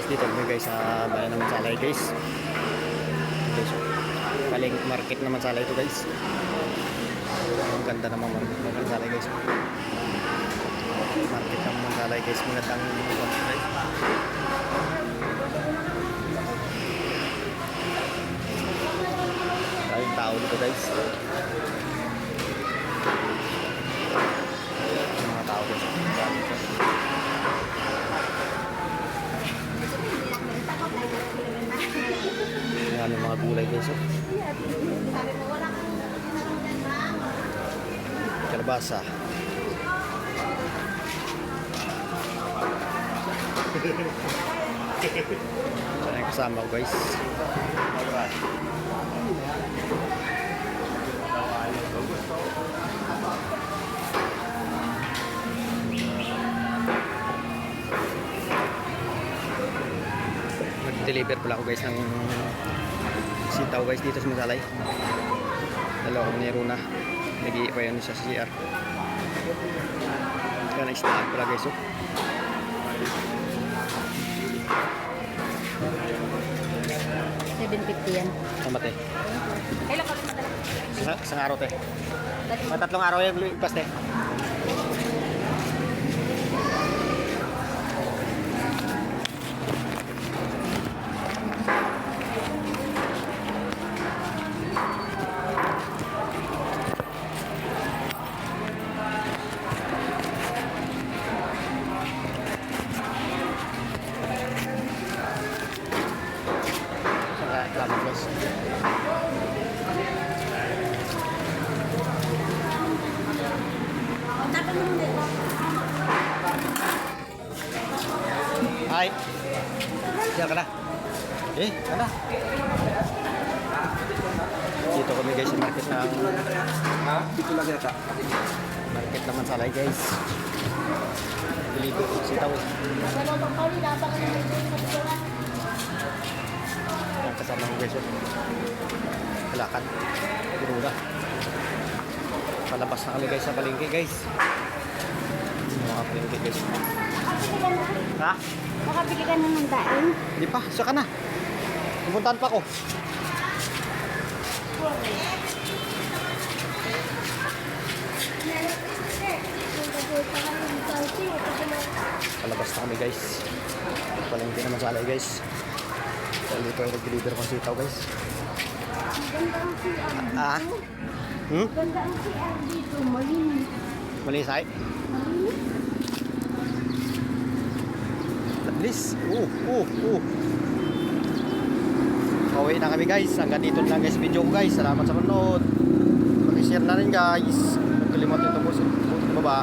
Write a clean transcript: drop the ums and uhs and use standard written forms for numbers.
dito kami guys sa bayan ng Mansalay guys. Okay, so, kaling market ng Mansalay ito guys. Ang ganda naman ng Mansalay guys. Market ng Mansalay guys. Magandang guys. Maraming tao dito guys. Mga tao guys. Ayan yung mga gulay guys. Kalabasa. Ito na yung kasama ko guys. Mag-deliver pala ako guys ng sitaw guys dito sa Mansalay. Dalawa ko ni Runa. Nag-i pa yun sa CR. Kaya na-istaan pala guys. Oh. $750 yan. Tama te. Kailan ka ulit madala? Isang araw te. Tatlong araw yung ipas te. Salamat guys. Hi. Siya ka na. Kana. Dito kami guys sa market ng Dito lang yata. market ng Mansalay guys. Deliver sitaw. Ang kasama ko guys. Kalakan. Birura. Palabas na kami guys sa palengke guys. Mga palengke guys. Ha? Makabili ka na ng daing? Hindi pa, siya ka na. Pupuntahan pa ako. Palabas na kami guys. Palengke na Mansalay guys. Dito yung nag-deliver kong sitaw guys. Ganda ang CR dito. Ah? Ganda ang CR dito. Malinis. Malisay? Please. Pauwi na kami guys. Hanggang dito lang guys video ko guys. Salamat sa panonood. Pag-share na rin guys. Huwag kalimutan ito po sa baba.